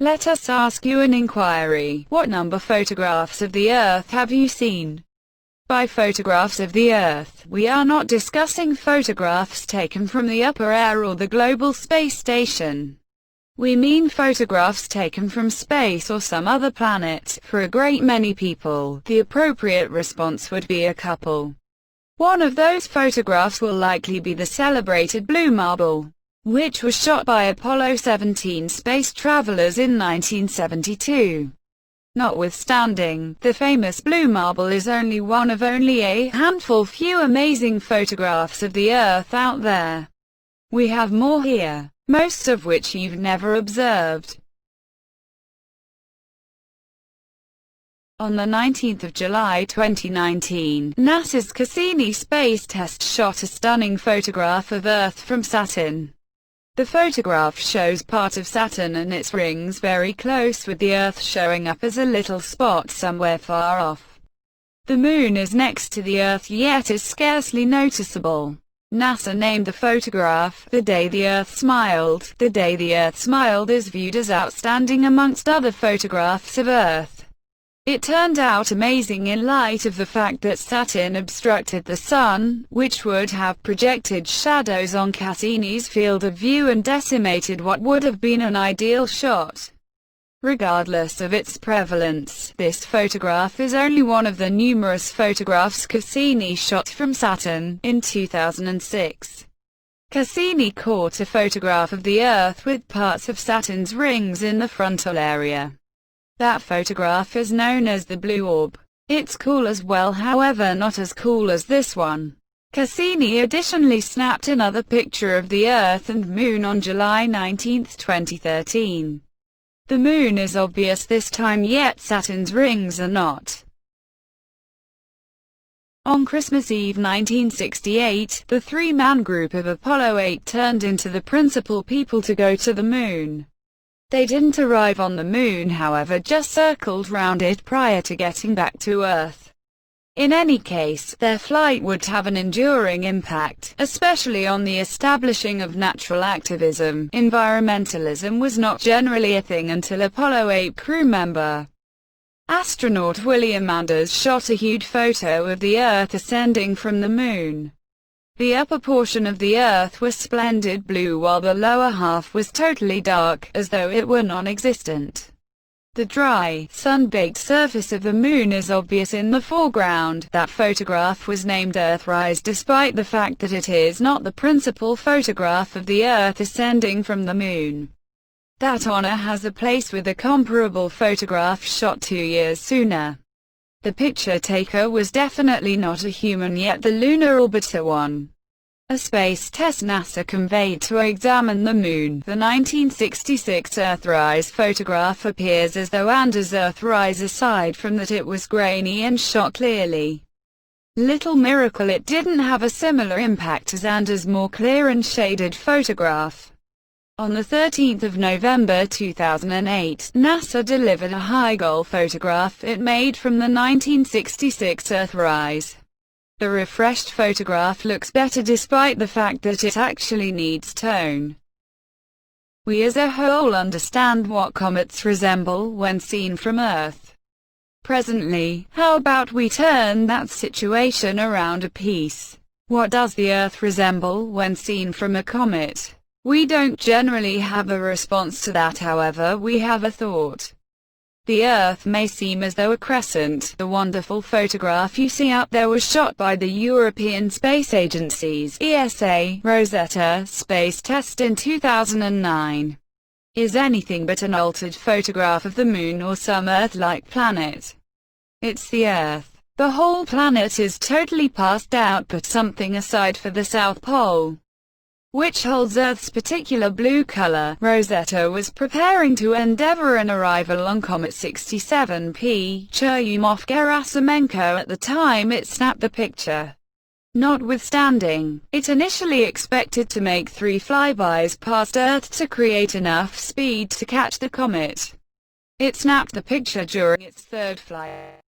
Let us ask you an inquiry. What number photographs of the Earth have you seen? By photographs of the Earth, we are not discussing photographs taken from the upper air or the global space station. We mean photographs taken from space or some other planet. For a great many people, the appropriate response would be a couple. One of those photographs will likely be the celebrated Blue Marble, which was shot by Apollo 17 space travelers in 1972. Notwithstanding, the famous Blue Marble is only one of only a handful few amazing photographs of the Earth out there. We have more here, most of which you've never observed. On the 19th of July 2019, NASA's Cassini space test shot a stunning photograph of Earth from Saturn. The photograph shows part of Saturn and its rings very close, with the Earth showing up as a little spot somewhere far off. The Moon is next to the Earth, yet is scarcely noticeable. NASA named the photograph "The Day the Earth Smiled." The Day the Earth Smiled is viewed as outstanding amongst other photographs of Earth. It turned out amazing in light of the fact that Saturn obstructed the Sun, which would have projected shadows on Cassini's field of view and decimated what would have been an ideal shot. Regardless of its prevalence, this photograph is only one of the numerous photographs Cassini shot from Saturn. In 2006, Cassini caught a photograph of the Earth with parts of Saturn's rings in the frontal area. That photograph is known as the Blue Orb. It's cool as well, however not as cool as this one. Cassini additionally snapped another picture of the Earth and Moon on July 19, 2013. The Moon is obvious this time, yet Saturn's rings are not. On Christmas Eve 1968, the three-man group of Apollo 8 turned into the principal people to go to the Moon. They didn't arrive on the Moon, however, just circled round it prior to getting back to Earth. In any case, their flight would have an enduring impact, especially on the establishing of natural activism. Environmentalism was not generally a thing until Apollo 8 crew member, astronaut William Anders shot a huge photo of the Earth ascending from the Moon. The upper portion of the Earth was splendid blue while the lower half was totally dark, as though it were non-existent. The dry, sun-baked surface of the Moon is obvious in the foreground. That photograph was named Earthrise despite the fact that it is not the principal photograph of the Earth ascending from the Moon. That honor has a place with a comparable photograph shot 2 years sooner. The picture taker was definitely not a human, yet the lunar orbiter one. A space test NASA conveyed to examine the Moon. The 1966 Earthrise photograph appears as though Anders' Earthrise, aside from that it was grainy and shot clearly. Little miracle it didn't have a similar impact as Anders' more clear and shaded photograph. On the 13th of November 2008, NASA delivered a high-goal photograph it made from the 1966 Earthrise. The refreshed photograph looks better despite the fact that it actually needs tone. We as a whole understand what comets resemble when seen from Earth. Presently, how about we turn that situation around a piece? What does the Earth resemble when seen from a comet? We don't generally have a response to that, however we have a thought. The Earth may seem as though a crescent. The wonderful photograph you see up there was shot by the European Space Agency's ESA Rosetta space test in 2009. Is anything but an altered photograph of the Moon or some Earth-like planet. It's the Earth. The whole planet is totally passed out, but something aside for the South Pole, which holds Earth's particular blue color. Rosetta was preparing to endeavor an arrival on Comet 67P Churyumov-Gerasimenko at the time it snapped the picture. Notwithstanding, it initially expected to make 3 flybys past Earth to create enough speed to catch the comet. It snapped the picture during its 3rd flight.